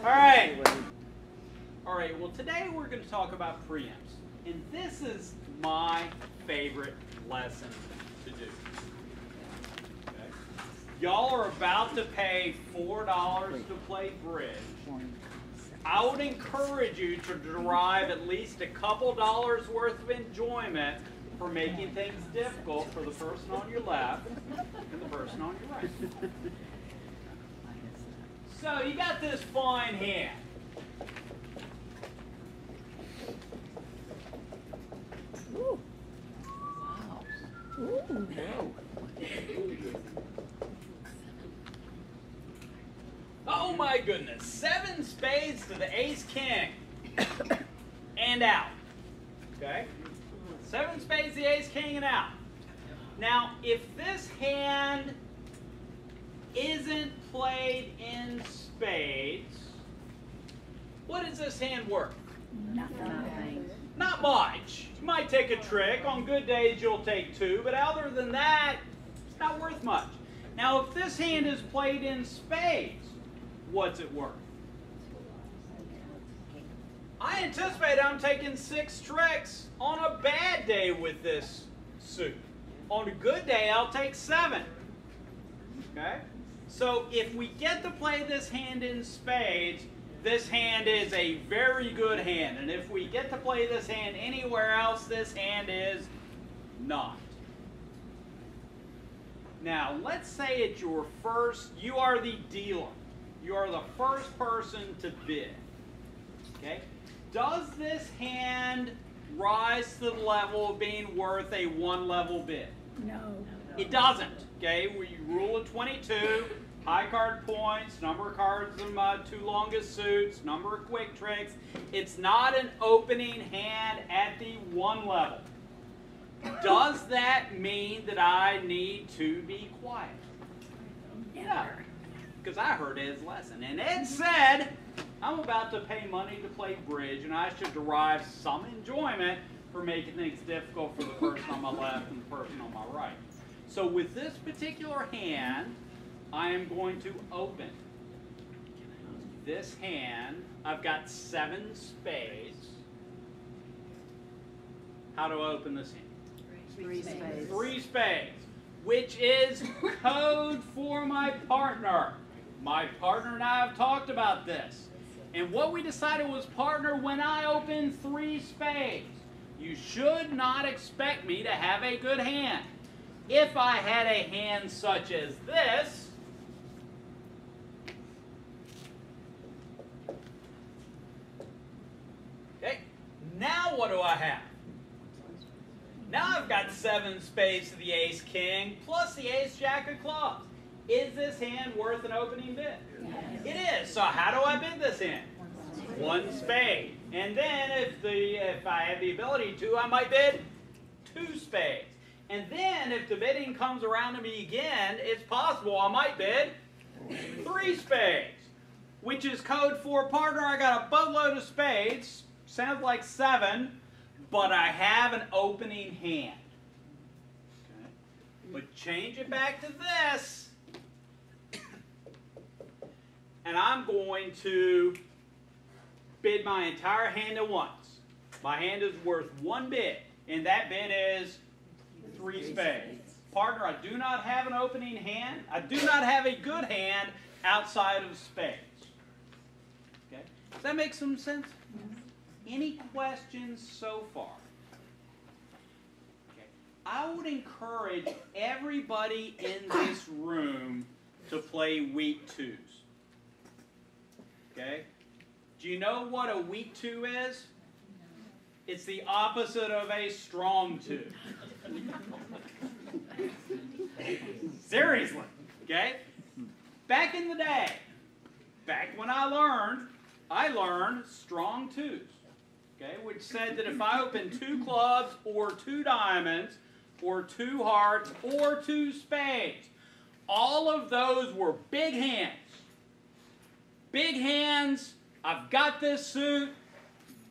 All right. All right, well, today we're going to talk about preempts. And this is my favorite lesson to do. Okay? Y'all are about to pay $4 to play bridge. I would encourage you to derive at least a couple dollars worth of enjoyment for making things difficult for the person on your left and the person on your right. So you got this fine hand. Ooh. Wow. Ooh. Oh my goodness, 7 spades to the ace king and out. Okay? 7 spades, the ace king and out. Now, if this hand isn't played in spades, what is this hand worth? Nothing. Not much. You might take a trick. On good days, you'll take 2. But other than that, it's not worth much. Now, if this hand is played in spades, what's it worth? I anticipate I'm taking 6 tricks on a bad day with this suit. On a good day, I'll take 7. Okay? So if we get to play this hand in spades, this hand is a very good hand. And if we get to play this hand anywhere else, this hand is not. Now, let's say it's your first, you are the dealer. You are the first person to bid. Okay? Does this hand rise to the level of being worth a 1-level bid? No. It doesn't. Okay? We rule of 22, high card points, number of cards in my 2 longest suits, number of quick tricks. It's not an opening hand at the 1 level. Does that mean that I need to be quiet? Yeah. Because I heard Ed's lesson. And Ed said, I'm about to pay money to play bridge, and I should derive some enjoyment for making things difficult for the person on my left and the person on my right. So with this particular hand, I am going to open this hand. I've got 7 spades. How do I open this hand? 3 spades. 3 spades, which is code for my partner. My partner and I have talked about this. And what we decided was, partner, when I open 3 spades, you should not expect me to have a good hand. If I had a hand such as this, okay, now what do I have? Now I've got 7 spades to the ace king plus the ace jack of clubs. Is this hand worth an opening bid? Yes. It is. So how do I bid this hand? 1 spade. And then if I have the ability to, I might bid 2 spades. And then if the bidding comes around to me again, it's possible I might bid 3 spades, which is code for, partner, I got a boatload of spades. Sounds like 7, but I have an opening hand. Okay. But change it back to this, and I'm going to bid my entire hand at once. My hand is worth 1 bid, and that bid is 3 spades. Partner, I do not have an opening hand. I do not have a good hand outside of spades. Okay? Does that make some sense? Any questions so far? Okay. I would encourage everybody in this room to play weak 2s. Okay? Do you know what a weak 2 is? It's the opposite of a strong 2. Seriously. Okay? Back in the day, back when I learned strong 2s. Okay, which said that if I open 2 clubs or 2 diamonds or 2 hearts or 2 spades, all of those were big hands. Big hands, I've got this suit,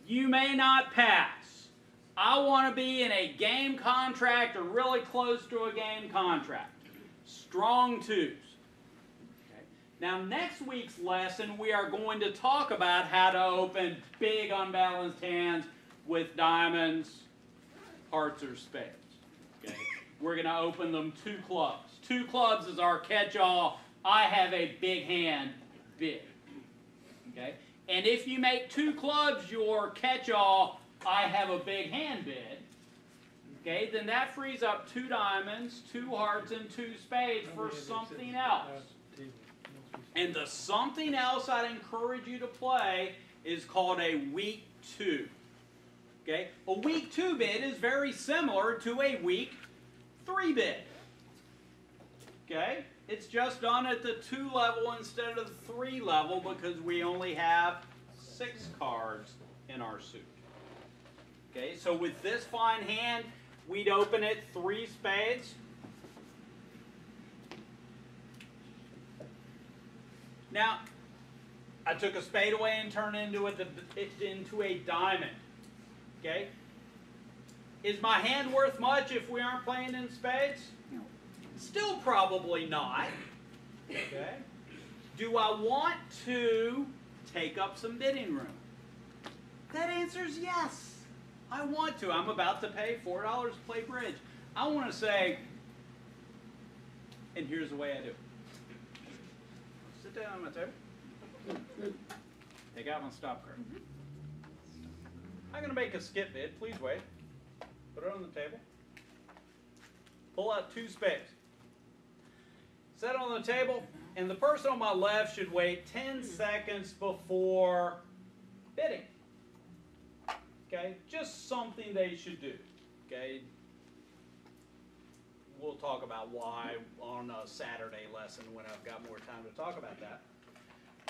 you may not pass. I want to be in a game contract or really close to a game contract. Strong 2s. Okay. Now, next week's lesson, we are going to talk about how to open big unbalanced hands with diamonds, hearts, or spades. Okay? We're going to open them 2 clubs. 2 clubs is our catch-all. I have a big hand, big. Okay? And if you make 2 clubs your catch-all, I have a big hand, bid. Okay? Then that frees up 2 diamonds, 2 hearts, and 2 spades for something else. And the something else I'd encourage you to play is called a week 2. Okay? A week 2 bid is very similar to a week 3 bid. Okay? It's just done at the 2 level instead of the 3 level because we only have 6 cards in our suit. Okay? So with this fine hand, we'd open it 3 spades. Now, I took a spade away and turned it into a diamond. Okay? Is my hand worth much if we aren't playing in spades? No. Still probably not. Okay? Do I want to take up some bidding room? That answer is yes. I want to. I'm about to pay $4 to play bridge. I want to say, and here's the way I do it. Sit down on my table. Take out my stop card. I'm going to make a skip bid. Please wait. Put it on the table. Pull out 2 spades. Set it on the table, and the person on my left should wait 10 seconds before bidding. Okay? Just something they should do. Okay? We'll talk about why on a Saturday lesson when I've got more time to talk about that.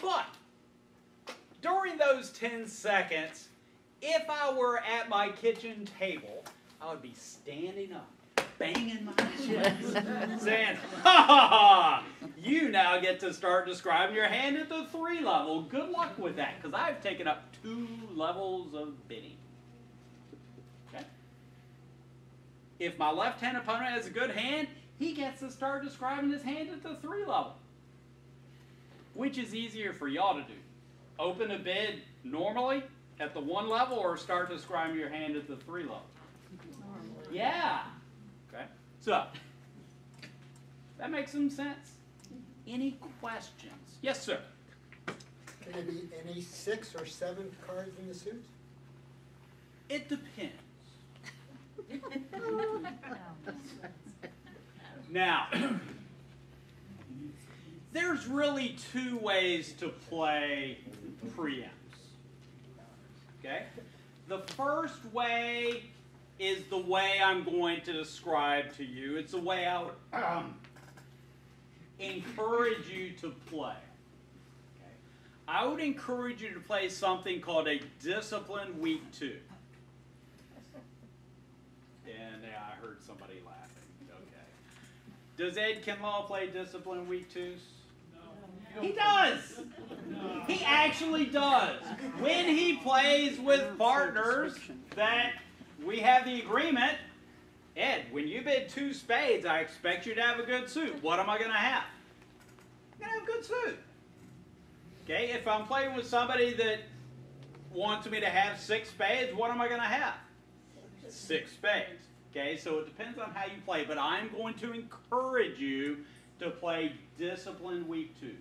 But during those 10 seconds, if I were at my kitchen table, I would be standing up, banging my chest, saying, ha ha ha, you now get to start describing your hand at the 3 level. Good luck with that, because I've taken up 2 levels of bidding. Okay? If my left-hand opponent has a good hand, he gets to start describing his hand at the 3 level. Which is easier for y'all to do? Open a bid normally at the 1 level or start describing your hand at the 3 level? Normally. Yeah. Okay. So, that makes some sense? Any questions? Yes, sir. Can there be any 6 or 7 cards in the suit? It depends. Now, there's really 2 ways to play preempts. Okay? The first way is the way I'm going to describe to you. It's the way I would encourage you to play. Okay? I would encourage you to play something called a disciplined week 2. And yeah, I heard somebody laughing. Okay. Does Ed Kinlaw play disciplined week 2s? No. He does! No. He actually does. When he plays with partners that we have the agreement, Ed, when you bid 2 spades, I expect you to have a good suit. What am I going to have? I'm going to have a good suit. Okay, if I'm playing with somebody that wants me to have 6 spades, what am I going to have? 6 spades. Okay, so it depends on how you play, but I'm going to encourage you to play disciplined week 2s.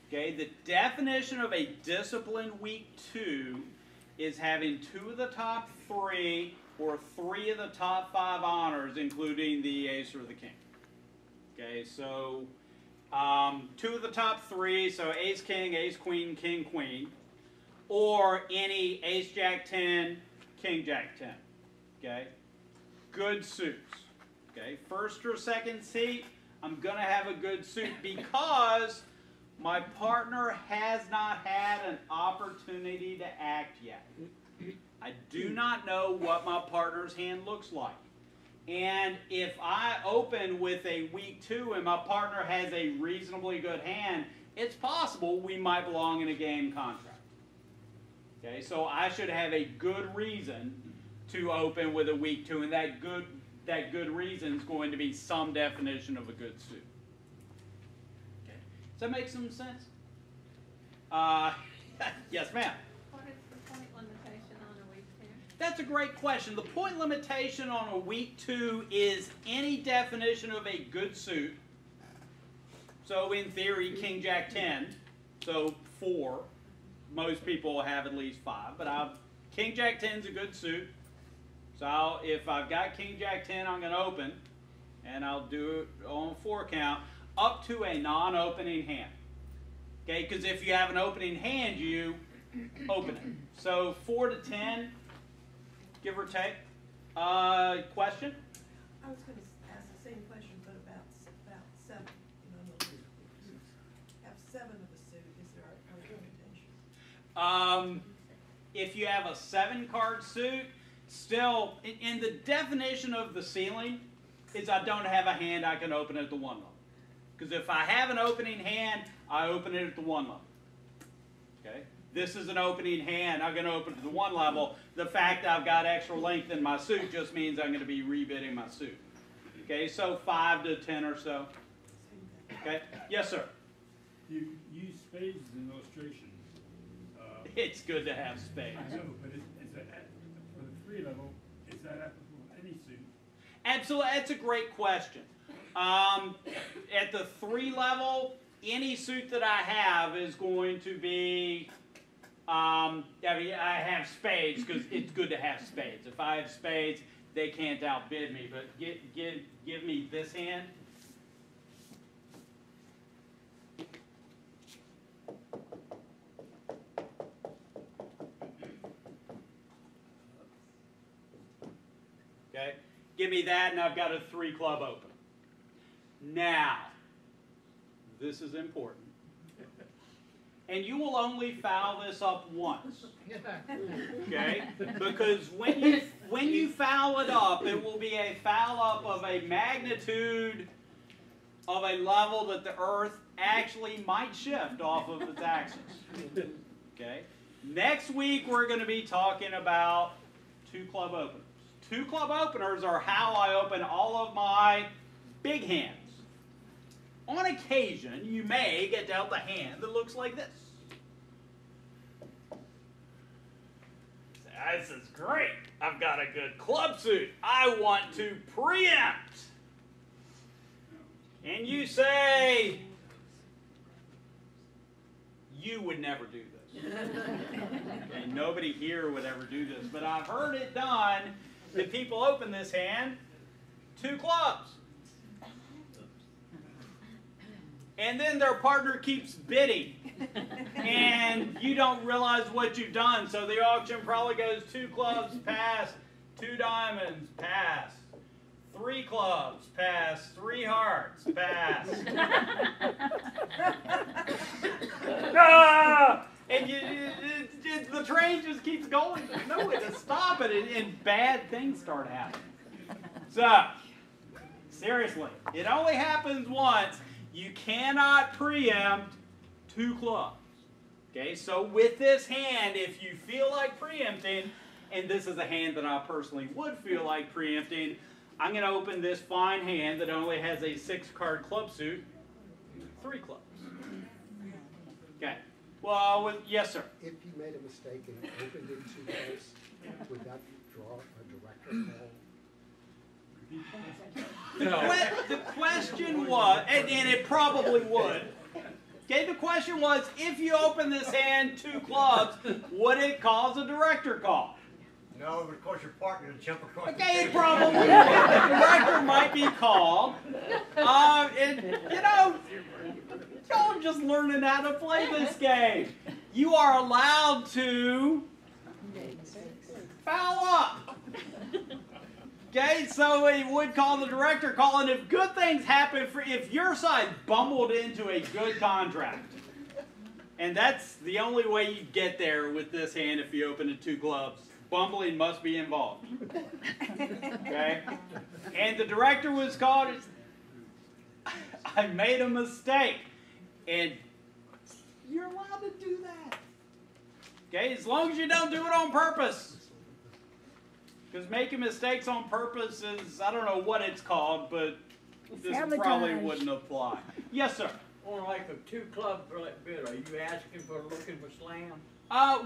Okay, the definition of a disciplined week 2 is having 2 of the top 3 or 3 of the top 5 honors, including the ace or the king. Okay, so 2 of the top 3, so ace, king, queen, or any ace, jack, 10, king, jack, 10. Okay, good suits. Okay, first or second seat, I'm going to have a good suit because my partner has not had an opportunity to act yet. I do not know what my partner's hand looks like. And if I open with a week 2 and my partner has a reasonably good hand, it's possible we might belong in a game contract. Okay, so I should have a good reason to open with a week 2, and that good reason is going to be some definition of a good suit. Okay. Does that make some sense? Yes, ma'am. What is the point limitation on a week 2? That's a great question. The point limitation on a week 2 is any definition of a good suit. So in theory, King Jack 10, so 4. Most people have at least 5, but King Jack 10 is a good suit. So if I've got King Jack 10, I'm going to open, and I'll do it on 4 count up to a non-opening hand. Okay, because if you have an opening hand, you open it. So 4 to 10, give or take. Question? I was going to ask the same question, but about 7. You know, have 7 of a suit. Is there a limitation? If you have a 7-card suit, still, in the definition of the ceiling, is I don't have a hand I can open at the 1 level. Because if I have an opening hand, I open it at the 1 level. Okay? This is an opening hand. I'm going to open it to the 1 level. The fact I've got extra length in my suit just means I'm going to be rebidding my suit. Okay, so 5 to 10 or so. Okay? Yes, sir? You use spades as an illustration. It's good to have spades. I know, but is that, for the 3 level, is that applicable to any suit? Absolutely, that's a great question. At the 3 level, any suit that I have is going to be, I mean, I have spades because it's good to have spades. If I have spades, they can't outbid me. But give me this hand. Okay, give me that, and I've got a 3 club open. Now, this is important. And you will only foul this up once. Okay? Because when you foul it up, it will be a foul up of a magnitude of a level that the Earth actually might shift off of its axis. Okay? Next week, we're going to be talking about 2 club openers. 2 club openers are how I open all of my big hands. On occasion, you may get dealt a hand that looks like this. This is great. I've got a good club suit. I want to preempt. And you say, you would never do this. Okay, nobody here would ever do this, but I've heard it done that people open this hand, 2 clubs. And then their partner keeps bidding. And you don't realize what you've done. So the auction probably goes 2 clubs, pass, 2 diamonds, pass, 3 clubs, pass, 3 hearts, pass. Ah! And the train just keeps going. There's no way to stop it, and bad things start happening. So, seriously, it only happens once. You cannot preempt 2 clubs. Okay, so with this hand, if you feel like preempting, and this is a hand that I personally would feel like preempting, I'm going to open this fine hand that only has a 6-card club suit, 3 clubs. Okay. Well, yes, sir. If you made a mistake and opened in 2 clubs, would that draw a director call? The question was, and it probably would. Okay, the question was, if you open this hand 2 clubs, would it cause a director call? No, but of course your partner to jump across the Okay, it table. probably would. The director might be called. And, you know, y'all just learning how to play this game. You are allowed to foul up. Okay, so it would call the director call, and if good things happen, if your side bumbled into a good contract, and that's the only way you get there with this hand if you open in 2 clubs, bumbling must be involved. Okay? And the director was called, I made a mistake. And you're allowed to do that. Okay, as long as you don't do it on purpose. Because making mistakes on purpose is, I don't know what it's called, but this probably Sabotage. wouldn't apply. Yes, sir. on like a 2 club bid, are you asking for looking for slam?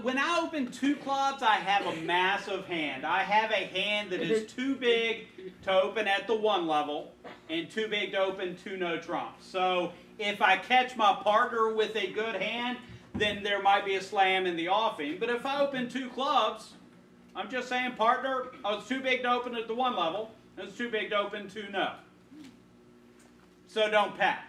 When I open 2 clubs, I have a massive hand. I have a hand that is too big to open at the 1 level and too big to open 2 no trumps. So if I catch my partner with a good hand, then there might be a slam in the offing. But if I open 2 clubs, I'm just saying, partner, I was too big to open at the 1 level, and it's too big to open 2 no. So don't pass.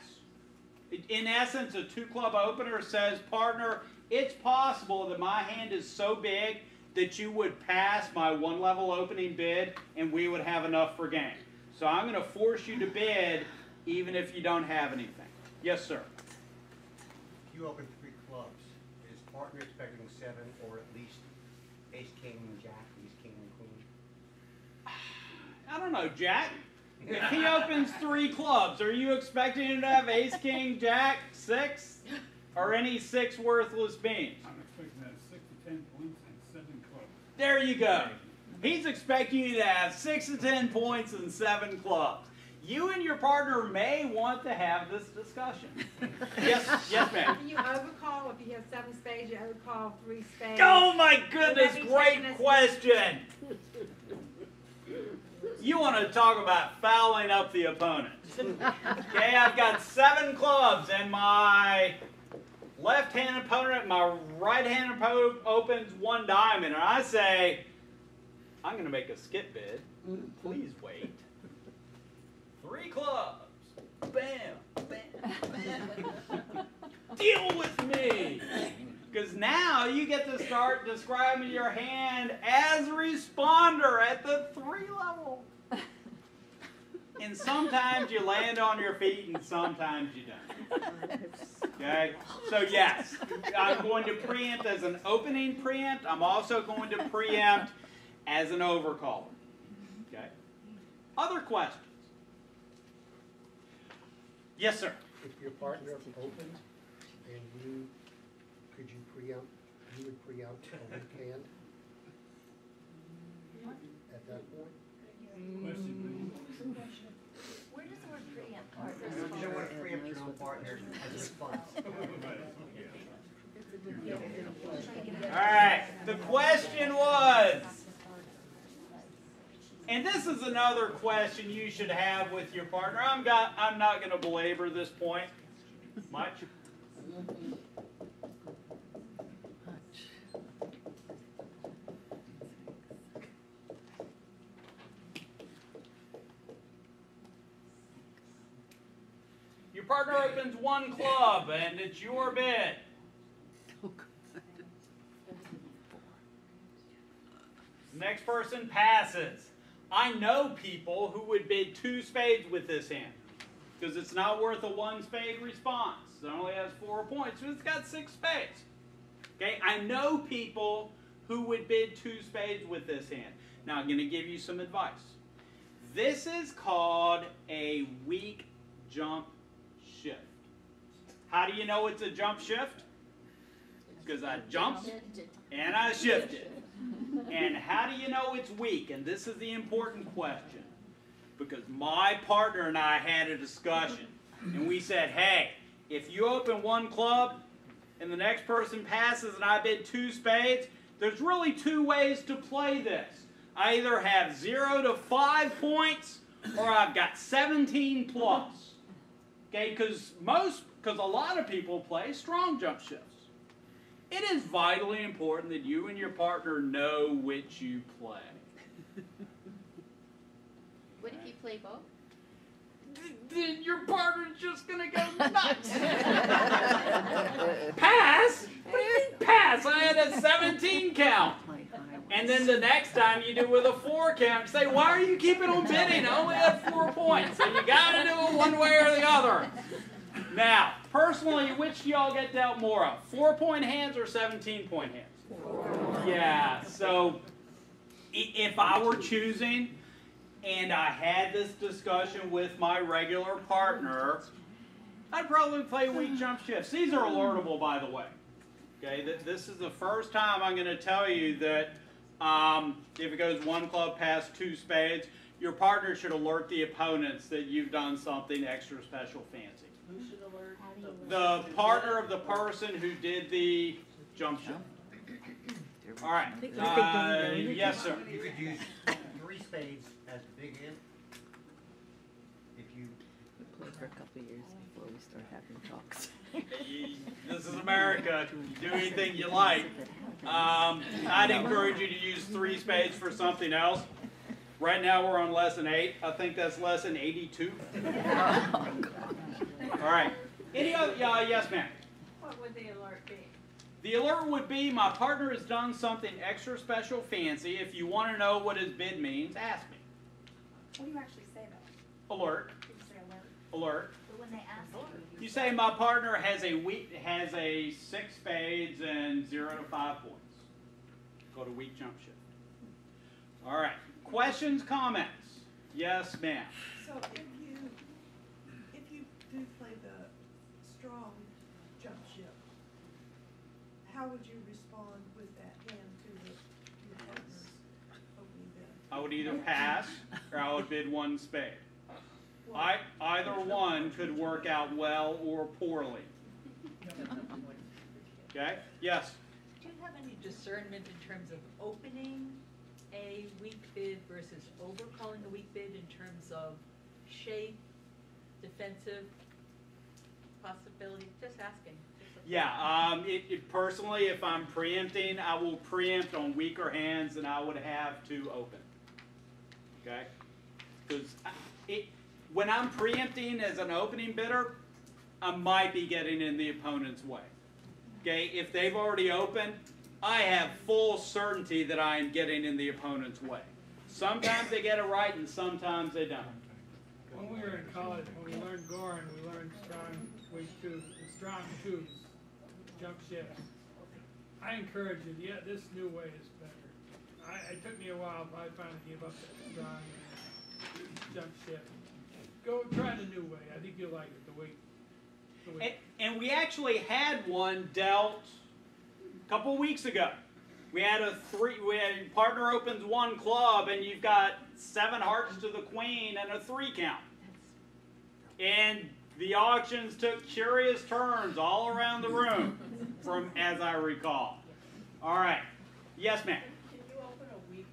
In essence, a 2 club opener says, partner, it's possible that my hand is so big that you would pass my 1 level opening bid and we would have enough for game. So I'm going to force you to bid even if you don't have anything. Yes, sir. If you open 3 clubs, is partner expecting 7 or at least ace, king, jack, ace, king, and queen? I don't know, Jack. If he opens 3 clubs, are you expecting him to have ace, king, jack, 6? Or any 6 worthless beans? I'm expecting that 6 to 10 points and 7 clubs. There you go. He's expecting you to have 6 to 10 points and 7 clubs. You and your partner may want to have this discussion. Yes, ma'am. You overcall, if you have 7 spades, you overcall 3 spades. Oh my goodness, Would that be great taken as- question. You want to talk about fouling up the opponent. Okay, I've got 7 clubs and my left-hand opponent, my right-hand opponent opens 1 diamond, and I say, I'm going to make a skip bid. Please wait. 3 clubs. Bam, bam, bam. Deal with me. Because now you get to start describing your hand as a responder at the 3 level. And sometimes you land on your feet and sometimes you don't. Okay? So yes, I'm going to preempt as an opening preempt. I'm also going to preempt as an overcaller. Okay? Other questions? Yes, sir. If your partner opened and could you preempt, you would preempt a weak hand at that point? Question, please. Where does the word preempt You don't want to preempt your own partner as a response. All right. The question was, and this is another question you should have with your partner. I'm not going to belabor this point much. Your partner opens 1 club and it's your bid. Next person passes. I know people who would bid 2 spades with this hand because it's not worth a 1 spade response. It only has 4 points, but it's got 6 spades. Okay, I know people who would bid 2 spades with this hand. Now I'm going to give you some advice. This is called a weak jump shift. How do you know it's a jump shift? Because I jumped and I shifted. And how do you know it's weak? And this is the important question. Because my partner and I had a discussion. And we said, hey, if you open 1 club and the next person passes and I bid 2 spades, there's really 2 ways to play this. I either have 0 to 5 points or I've got 17 plus. Okay, because a lot of people play strong jump shifts. It is vitally important that you and your partner know which you play. What if you play both? Then your partner's just going to go nuts. Pass? What do you mean pass? I had a 17 count. And then the next time you do with a 4 count, say, why are you keeping on bidding? I only had 4 points. So you got to do it one way or the other. Now, personally, which do y'all get dealt more of? 4-point hands or 17-point hands? Yeah, so if I were choosing and I had this discussion with my regular partner, I'd probably play weak jump shifts. These are alertable, by the way. Okay, this is the first time I'm going to tell you that if it goes 1 club past 2 spades, your partner should alert the opponents that you've done something extra special fancy. Who should alert? The partner of the person who did the jump ship. All right. Yes, sir. You could use 3 spades as the big end. If you, We played for a couple of years before we start having talks. This is America. You do anything you like. I'd encourage you to use 3 spades for something else. Right now we're on lesson 8. I think that's lesson 82. All right. Any other? Yes, ma'am. What would the alert be? The alert would be my partner has done something extra special fancy. If you want to know what his bid means, ask me. What do you actually say though? Alert. Do you say alert? Alert. But when they ask you. You say my partner has a 6 spades and 0 to 5 points. Go to weak jump shift. All right. Questions, comments? Yes, ma'am. So if you do play the strong jump ship, how would you respond with that hand to your partner's opening bid? I would either pass or I would bid 1 spade. Either one could work out well or poorly. Okay? Yes? Do you have any discernment in terms of opening a weak bid versus overcalling a weak bid in terms of shape, defensive possibility? Just asking. Yeah, personally, if I'm preempting, I will preempt on weaker hands than I would have to open. Okay? Because when I'm preempting as an opening bidder, I might be getting in the opponent's way. Okay? If they've already opened, I have full certainty that I am getting in the opponent's way. Sometimes they get it right and sometimes they don't. When we were in college, when we learned Gorin, we learned strong twos, jump shifts. I encourage you, yeah, this new way is better. It took me a while, but I finally gave up that strong jump shift. Go try the new way. I think you'll like it, the way. And we actually had one dealt a couple of weeks ago. We had partner opens 1 club and you've got 7 hearts to the queen and a 3 count. And the auctions took curious turns all around the room, from as I recall. All right. Yes, ma'am. Can you open a weak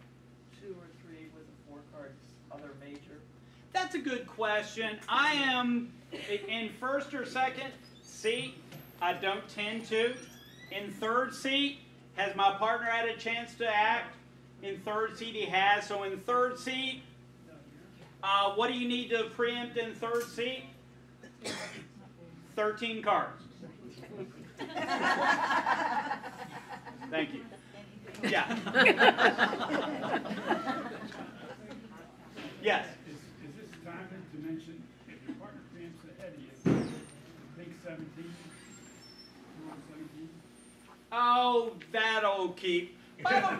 2 or 3 with a 4 cards other major? That's a good question. I am in first or second seat. I don't tend to. In third seat, has my partner had a chance to act? In third seat, he has. So in third seat, what do you need to preempt in third seat? 13 cards. Thank you. Yeah. Yes. Is this time to mention if your partner preempts ahead of you, think 17, 17? Oh, that'll keep. By the way,